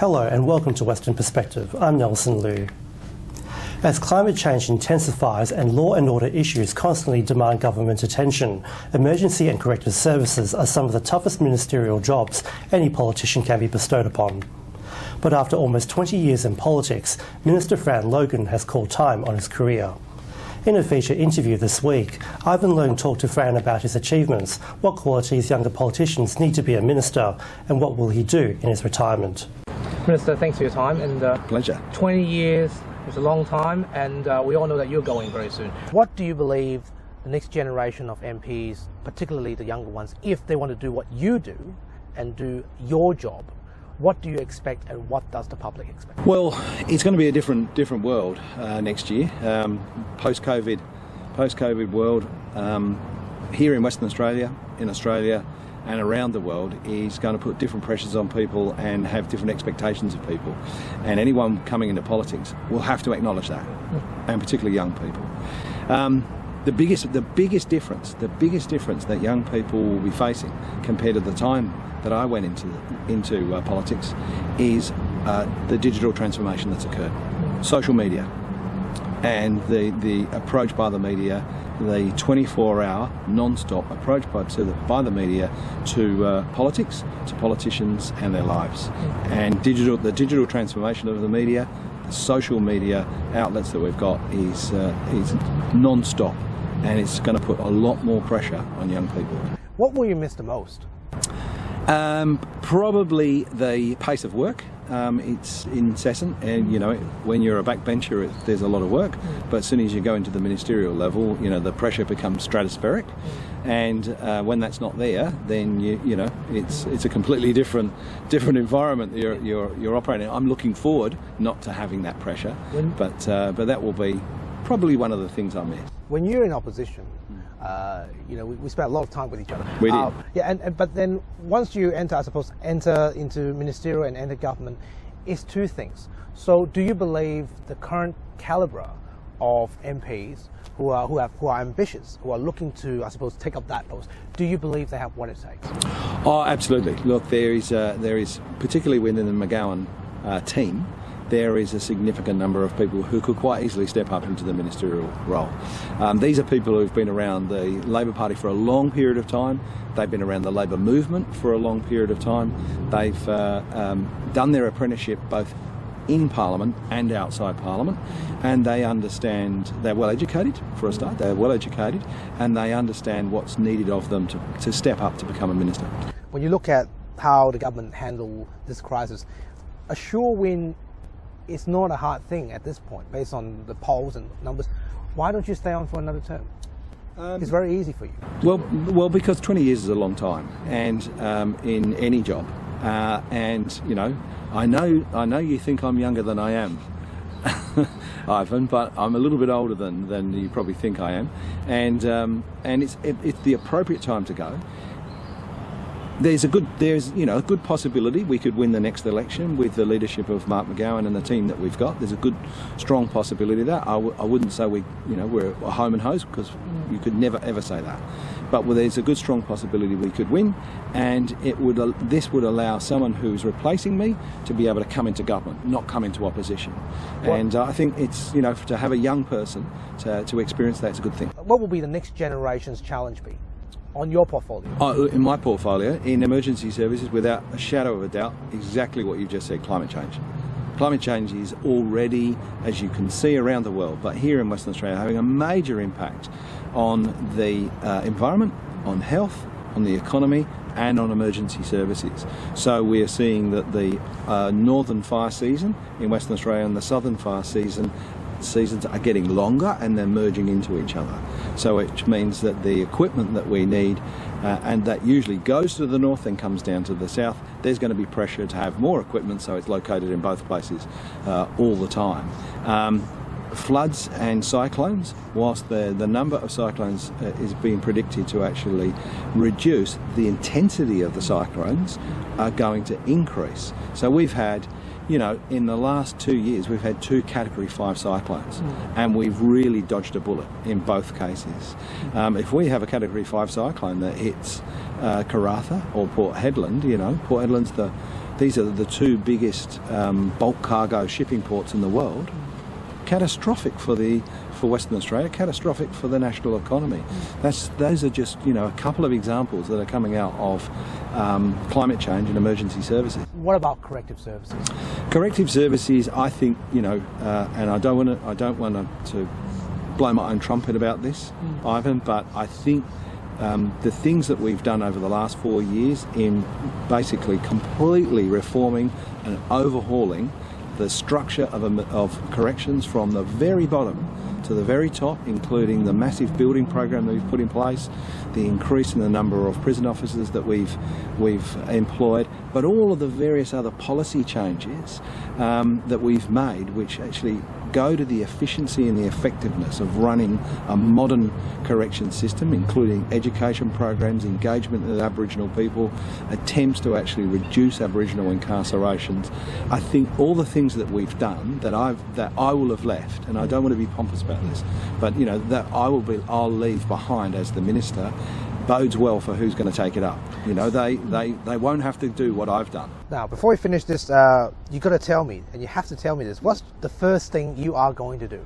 Hello and welcome to Western Perspective. I'm Nelson Liu. As climate change intensifies and law and order issues constantly demand government attention, emergency and corrective services are some of the toughest ministerial jobs any politician can be bestowed upon. But after almost 20 years in politics, Minister Fran Logan has called time on his career. In a feature interview this week, Leung talked to Fran about his achievements, what qualities younger politicians need to be a minister, and what will he do in his retirement. Minister, thanks for your time. And pleasure. 20 years is a long time, and we all know that you're going very soon. What do you believe the next generation of MPs, particularly the younger ones, if they want to do what you do and do your job, what do you expect and what does the public expect? Well, it's going to be a different world next year. Post-COVID world here in Western Australia, in Australia and around the world is going to put different pressures on people and have different expectations of people. And anyone coming into politics will have to acknowledge that, and particularly young people. The biggest difference that young people will be facing compared to the time that I went into politics is the digital transformation that's occurred. Social media and the approach by the media, the 24-hour non-stop approach by the media to politics, to politicians and their lives. And the digital transformation of the media, the social media outlets that we've got is non-stop, and it's going to put a lot more pressure on young people. What will you miss the most? Probably the pace of work. It's incessant, and when you're a backbencher there's a lot of work, but as soon as you go into the ministerial level, the pressure becomes stratospheric, and when that's not there, then it's a completely different environment that you're operating in. I'm looking forward not to having that pressure, but that will be probably one of the things I miss. When you're in opposition, we spent a lot of time with each other. We did. But then once you enter into ministerial and enter government, it's two things. So do you believe the current calibre of MPs who are ambitious, who are looking to, take up that post, do you believe they have what it takes? Oh, absolutely. Look, there is particularly within the McGowan team, there is a significant number of people who could quite easily step up into the ministerial role. These are people who've been around the Labor Party for a long period of time. They've been around the Labor movement for a long period of time. They've done their apprenticeship both in Parliament and outside Parliament, and they understand, they're well educated for a start, and they understand what's needed of them to step up to become a minister. When you look at how the government handled this crisis, a sure win is not a hard thing at this point, based on the polls and numbers. Why don't you stay on for another term? It's very easy for you. Well, because 20 years is a long time, and in any job. And I know you think I'm younger than I am, Ivan, but I'm a little bit older than you probably think I am, and it's the appropriate time to go. There's a good possibility we could win the next election with the leadership of Mark McGowan and the team that we've got. There's a good, strong possibility of that. I wouldn't say we're a home and hose, because you could never ever say that. But there's a good, strong possibility we could win, and this would allow someone who's replacing me to be able to come into government, not come into opposition. And I think it's to have a young person to experience that's a good thing. What will be the next generation's challenge be on your portfolio? In my portfolio, in emergency services, without a shadow of a doubt, exactly what you've just said, climate change. Climate change is already, as you can see around the world, but here in Western Australia, having a major impact on the environment, on health, on the economy, and on emergency services. So we are seeing that the northern fire season in Western Australia and the southern fire seasons are getting longer, and they're merging into each other. So it means that the equipment that we need, and that usually goes to the north and comes down to the south, there's going to be pressure to have more equipment, so it's located in both places all the time. Floods and cyclones, whilst the number of cyclones is being predicted to actually reduce, the intensity of the cyclones are going to increase. So we've had, in the last 2 years, we've had 2 Category 5 cyclones, and we've really dodged a bullet in both cases. If we have a Category 5 cyclone that hits Karratha or Port Hedland, Port Hedland's the these are the two biggest bulk cargo shipping ports in the world. Catastrophic for Western Australia, catastrophic for the national economy. Those are just a couple of examples that are coming out of climate change and emergency services. What about corrective services? Corrective services, I think, and I don't want to blow my own trumpet about this, Ivan, but I think the things that we've done over the last 4 years in basically completely reforming and overhauling the structure of corrections from the very bottom to the very top, including the massive building program that we've put in place, the increase in the number of prison officers that we've employed, but all of the various other policy changes that we've made, which actually go to the efficiency and the effectiveness of running a modern correction system, including education programs, engagement with Aboriginal people, attempts to actually reduce Aboriginal incarcerations. I think all the things that we've done that I will have left, and I don't want to be pompous about this, but that I'll leave behind as the minister, bodes well for who's going to take it up. They won't have to do what I've done. Now, before we finish this, you've got to tell me, and you have to tell me this, what's the first thing you are going to do?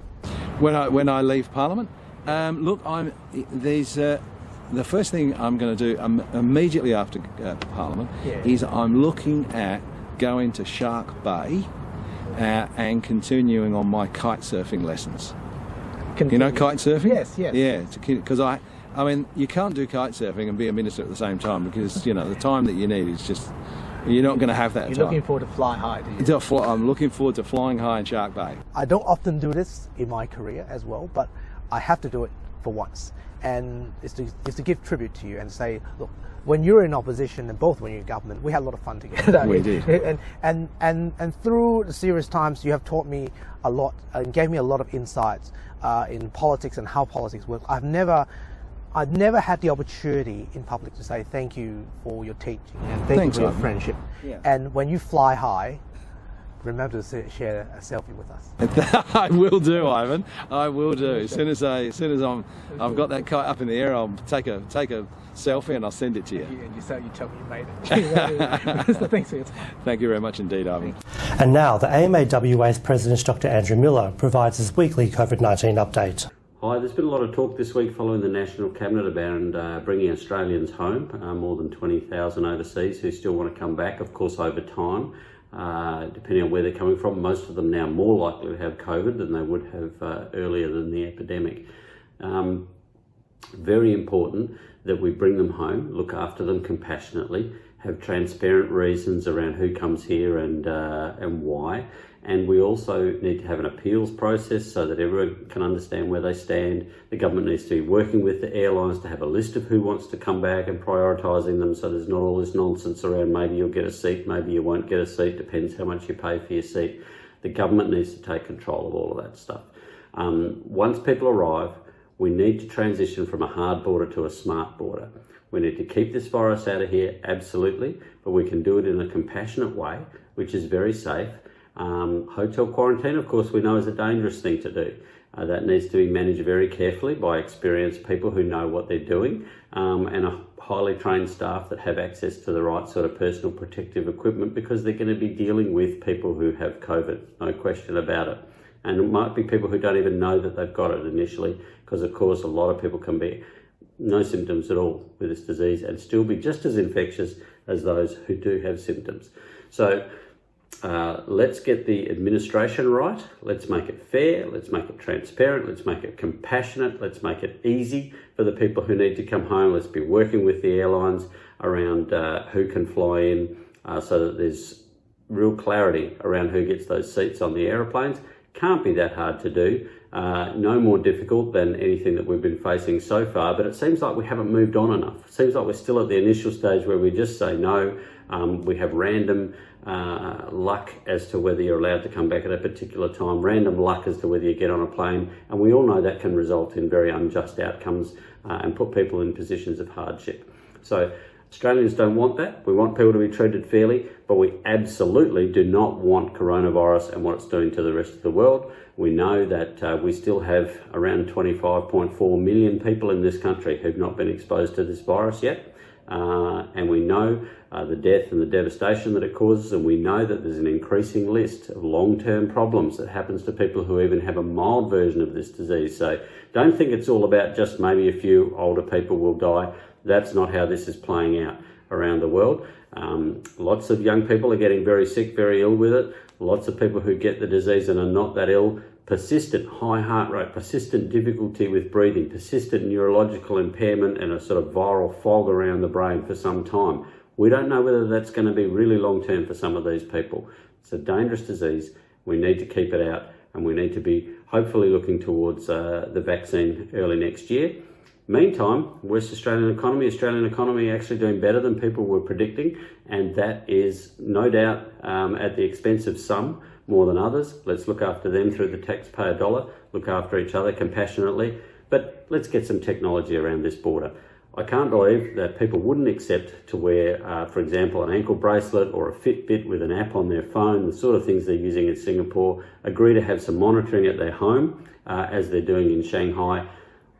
When I leave Parliament? Look, the first thing I'm going to do immediately after Parliament is I'm looking at going to Shark Bay and continuing on my kite surfing lessons. You know kite surfing? Yes. Yeah, because I mean, you can't do kite surfing and be a minister at the same time because, the time that you need is just, you're not going to have that time. You're looking forward to fly high, do you? I'm looking forward to flying high in Shark Bay. I don't often do this in my career as well, but I have to do it for once. And it's to give tribute to you and say, look, when you're in opposition and both when you're in government, we had a lot of fun together. We did. And through the serious times, you have taught me a lot and gave me a lot of insights in politics and how politics works. I've never had the opportunity in public to say thank you for your teaching and thank you for your friendship. Yeah. And when you fly high, remember to share a selfie with us. I will do, Ivan. I will do. As soon as I've got that kite up in the air, I'll take a selfie and I'll send it to you. And you tell me you made it. So thanks for your time. Thank you very much indeed, Ivan. And now the AMA WA's President, Dr. Andrew Miller, provides his weekly COVID-19 update. Hi, there's been a lot of talk this week following the National Cabinet about bringing Australians home, more than 20,000 overseas who still want to come back, of course, over time, depending on where they're coming from. Most of them now more likely to have COVID than they would have earlier than the epidemic. Very important that we bring them home, look after them compassionately, have transparent reasons around who comes here and why. And we also need to have an appeals process so that everyone can understand where they stand. The government needs to be working with the airlines to have a list of who wants to come back and prioritising them so there's not all this nonsense around maybe you'll get a seat, maybe you won't get a seat, depends how much you pay for your seat. The government needs to take control of all of that stuff. Once people arrive, we need to transition from a hard border to a smart border. We need to keep this virus out of here, absolutely, but we can do it in a compassionate way, which is very safe. Hotel quarantine, of course, we know is a dangerous thing to do. That needs to be managed very carefully by experienced people who know what they're doing and a highly trained staff that have access to the right sort of personal protective equipment because they're going to be dealing with people who have COVID, no question about it. And it might be people who don't even know that they've got it initially because, of course, a lot of people can be no symptoms at all with this disease and still be just as infectious as those who do have symptoms. So let's get the administration right. Let's make it fair. Let's make it transparent. Let's make it compassionate. Let's make it easy for the people who need to come home. Let's be working with the airlines around who can fly in so that there's real clarity around who gets those seats on the aeroplanes. Can't be that hard to do. No more difficult than anything that we've been facing so far, but it seems like we haven't moved on enough. It seems like we're still at the initial stage where we just say no. We have random luck as to whether you're allowed to come back at a particular time, random luck as to whether you get on a plane, and we all know that can result in very unjust outcomes and put people in positions of hardship. So Australians don't want that. We want people to be treated fairly, but we absolutely do not want coronavirus and what it's doing to the rest of the world. We know that we still have around 25.4 million people in this country who've not been exposed to this virus yet. And we know the death and the devastation that it causes, and we know that there's an increasing list of long-term problems that happens to people who even have a mild version of this disease. So don't think it's all about just maybe a few older people will die. That's not how this is playing out around the world. Lots of young people are getting very sick, very ill with it. Lots of people who get the disease and are not that ill. Persistent high heart rate, persistent difficulty with breathing, persistent neurological impairment, and a sort of viral fog around the brain for some time. We don't know whether that's going to be really long-term for some of these people. It's a dangerous disease. We need to keep it out, and we need to be hopefully looking towards the vaccine early next year. Meantime, Australian economy actually doing better than people were predicting, and that is no doubt at the expense of some more than others. Let's look after them through the taxpayer dollar, look after each other compassionately, but let's get some technology around this border. I can't believe that people wouldn't accept to wear, for example, an ankle bracelet or a Fitbit with an app on their phone, the sort of things they're using in Singapore, agree to have some monitoring at their home, as they're doing in Shanghai.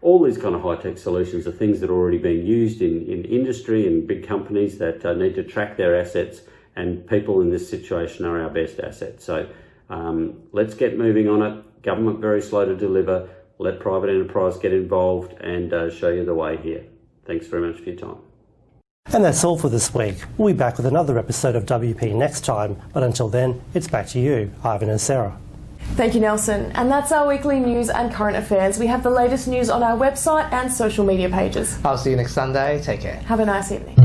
All these kind of high-tech solutions are things that are already being used in industry and big companies that need to track their assets, and people in this situation are our best asset. So let's get moving on it. Government very slow to deliver. Let private enterprise get involved and show you the way here. Thanks very much for your time. And that's all for this week. We'll be back with another episode of WP next time, but until then, it's back to you, Ivan and Sarah. Thank you, Nelson. And that's our weekly news and current affairs. We have the latest news on our website and social media pages. I'll see you next Sunday. Take care. Have a nice evening.